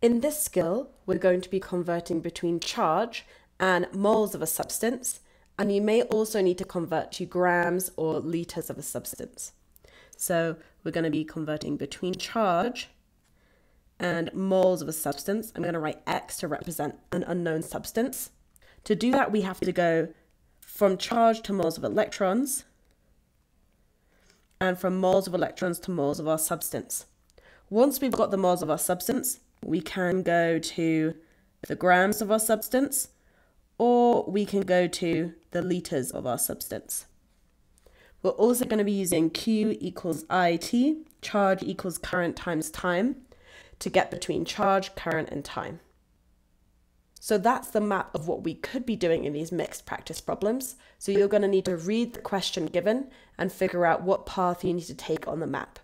In this skill, we're going to be converting between charge and moles of a substance, and you may also need to convert to grams or liters of a substance. So we're going to be converting between charge and moles of a substance. I'm going to write X to represent an unknown substance. To do that, we have to go from charge to moles of electrons, and from moles of electrons to moles of our substance. Once we've got the moles of our substance, we can go to the grams of our substance, or we can go to the liters of our substance. We're also going to be using Q equals IT, charge equals current times time, to get between charge, current, and time. So that's the map of what we could be doing in these mixed practice problems. So you're going to need to read the question given and figure out what path you need to take on the map.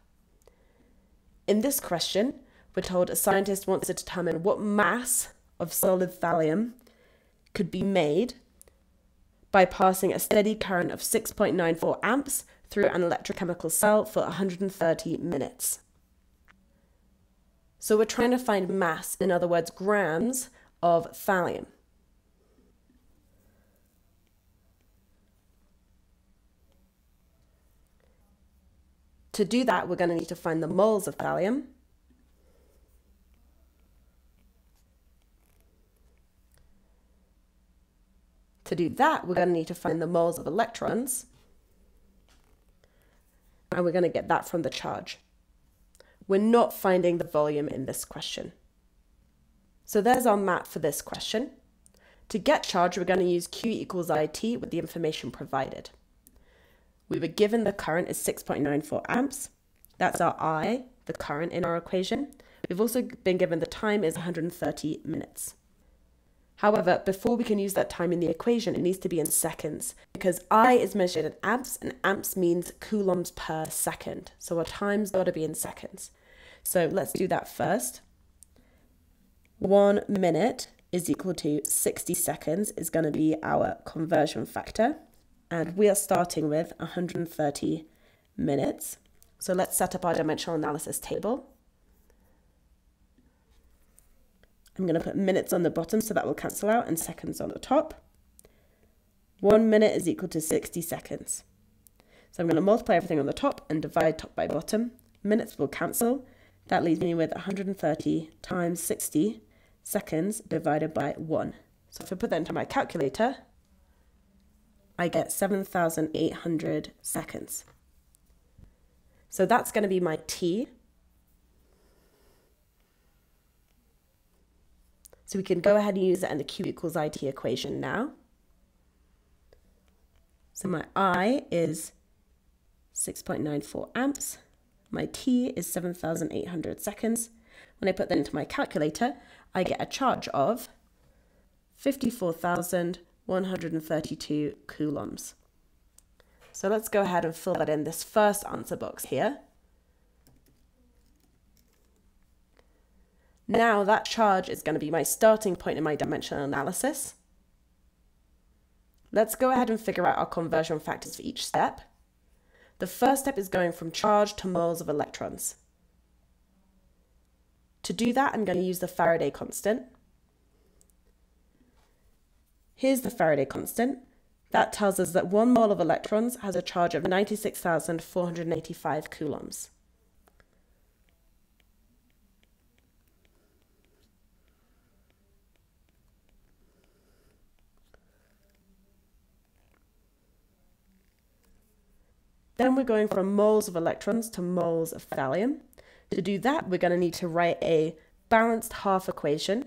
In this question, we're told a scientist wants to determine what mass of solid thallium could be made by passing a steady current of 6.94 amps through an electrochemical cell for 130 minutes. So we're trying to find mass, in other words, grams of thallium. To do that, we're going to need to find the moles of thallium. To do that, we're going to need to find the moles of electrons, and we're going to get that from the charge. We're not finding the volume in this question. So there's our map for this question. To get charge, we're going to use Q equals IT with the information provided. We were given the current is 6.94 amps. That's our I, the current in our equation. We've also been given the time is 130 minutes. However, before we can use that time in the equation, it needs to be in seconds, because I is measured in amps, and amps means coulombs per second. So our time's got to be in seconds. So let's do that first. 1 minute is equal to 60 seconds is going to be our conversion factor. And we are starting with 130 minutes. So let's set up our dimensional analysis table. I'm going to put minutes on the bottom, so that will cancel out, and seconds on the top. 1 minute is equal to 60 seconds. So I'm going to multiply everything on the top and divide top by bottom. Minutes will cancel. That leaves me with 130 times 60 seconds divided by 1. So if I put that into my calculator, I get 7,800 seconds. So that's going to be my T. So we can go ahead and use it in the Q equals IT equation now. So my I is 6.94 amps. My T is 7,800 seconds. When I put that into my calculator, I get a charge of 54,132 coulombs. So let's go ahead and fill that in this first answer box here. Now that charge is going to be my starting point in my dimensional analysis. Let's go ahead and figure out our conversion factors for each step. The first step is going from charge to moles of electrons. To do that, I'm going to use the Faraday constant. Here's the Faraday constant. That tells us that 1 mole of electrons has a charge of 96,485 coulombs. Then we're going from moles of electrons to moles of thallium. To do that, we're going to need to write a balanced half equation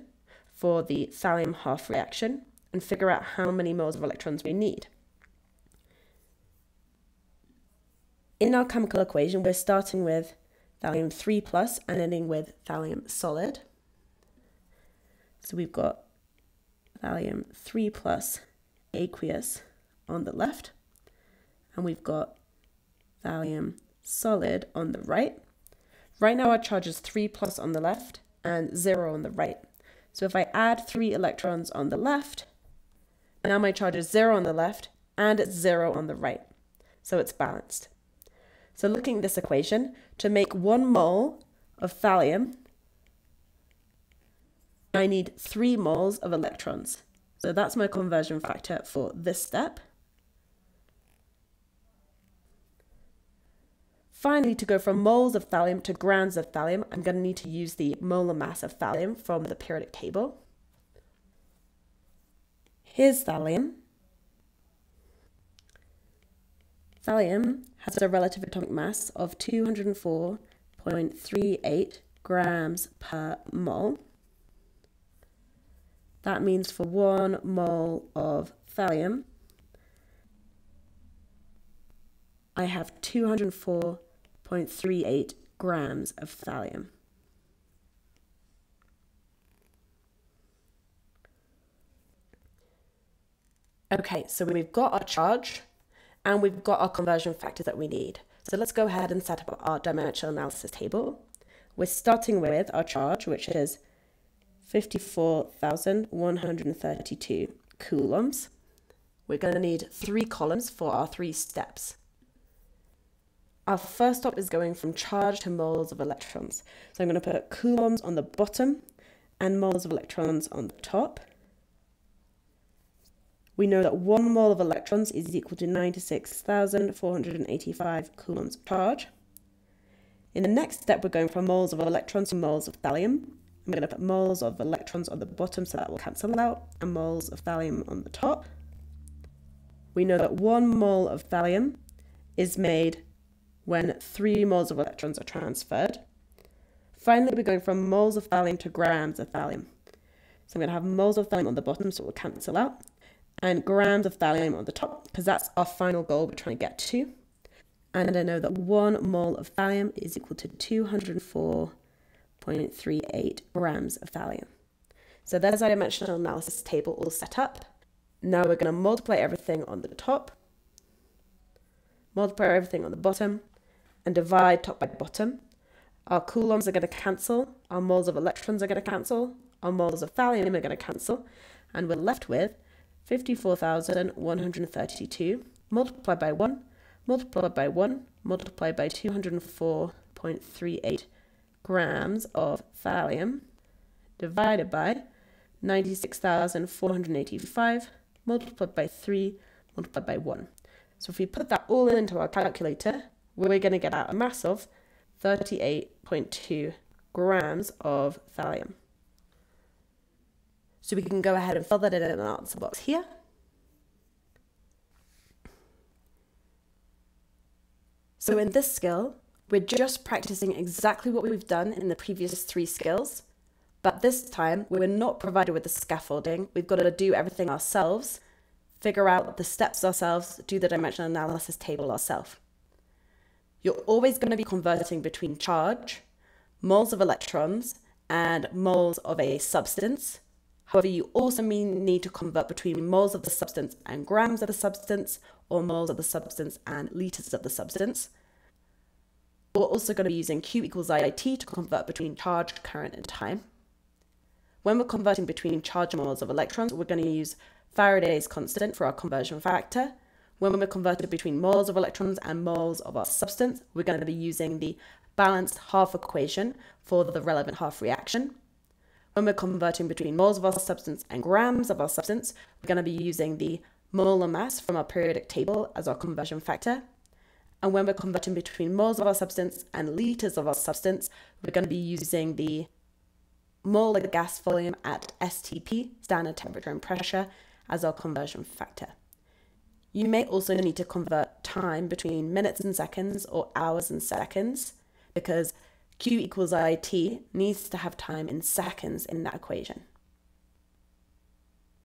for the thallium half reaction and figure out how many moles of electrons we need. In our chemical equation, we're starting with thallium 3+ and ending with thallium solid. So we've got thallium 3+ aqueous on the left, and we've got thallium solid on the right. Right now our charge is 3+ on the left and 0 on the right. So if I add 3 electrons on the left, now my charge is 0 on the left and it's 0 on the right. So it's balanced. So looking at this equation, to make 1 mole of thallium, I need 3 moles of electrons. So that's my conversion factor for this step. Finally, to go from moles of thallium to grams of thallium, I'm going to need to use the molar mass of thallium from the periodic table. Here's thallium. Thallium has a relative atomic mass of 204.38 grams per mole. That means for 1 mole of thallium, I have 204.38 grams of thallium. Okay, so we've got our charge and we've got our conversion factor that we need. So let's go ahead and set up our dimensional analysis table. We're starting with our charge, which is 54,132 coulombs. We're going to need 3 columns for our 3 steps. Our first step is going from charge to moles of electrons. So I'm going to put coulombs on the bottom and moles of electrons on the top. We know that 1 mole of electrons is equal to 96,485 coulombs of charge. In the next step, we're going from moles of electrons to moles of thallium. I'm going to put moles of electrons on the bottom, so that will cancel out, and moles of thallium on the top. We know that 1 mole of thallium is made when 3 moles of electrons are transferred. Finally, we're going from moles of thallium to grams of thallium. So I'm going to have moles of thallium on the bottom, so it will cancel out, and grams of thallium on the top, because that's our final goal we're trying to get to. And I know that 1 mole of thallium is equal to 204.38 grams of thallium. So there's our dimensional analysis table all set up. Now we're going to multiply everything on the top, multiply everything on the bottom, and divide top by bottom. Our coulombs are going to cancel, our moles of electrons are going to cancel, our moles of thallium are going to cancel, and we're left with 54,132 multiplied by 1, multiplied by 1, multiplied by 204.38 grams of thallium, divided by 96,485, multiplied by 3, multiplied by 1. So if we put that all into our calculator, we're going to get out a mass of 38.2 grams of thallium. So we can go ahead and fill that in an answer box here. So in this skill, we're just practicing exactly what we've done in the previous 3 skills, but this time we're not provided with the scaffolding. We've got to do everything ourselves, figure out the steps ourselves, do the dimensional analysis table ourselves. You're always going to be converting between charge, moles of electrons, and moles of a substance. However, you also need to convert between moles of the substance and grams of the substance, or moles of the substance and liters of the substance. We're also going to be using Q equals IT to convert between charge, current, and time. When we're converting between charge and moles of electrons, we're going to use Faraday's constant for our conversion factor. When we're converted between moles of electrons and moles of our substance, we're going to be using the balanced half equation for the relevant half reaction. When we're converting between moles of our substance and grams of our substance, we're going to be using the molar mass from our periodic table as our conversion factor. And when we're converting between moles of our substance and liters of our substance, we're going to be using the molar gas volume at STP, standard temperature and pressure, as our conversion factor. You may also need to convert time between minutes and seconds or hours and seconds, because Q equals IT needs to have time in seconds in that equation.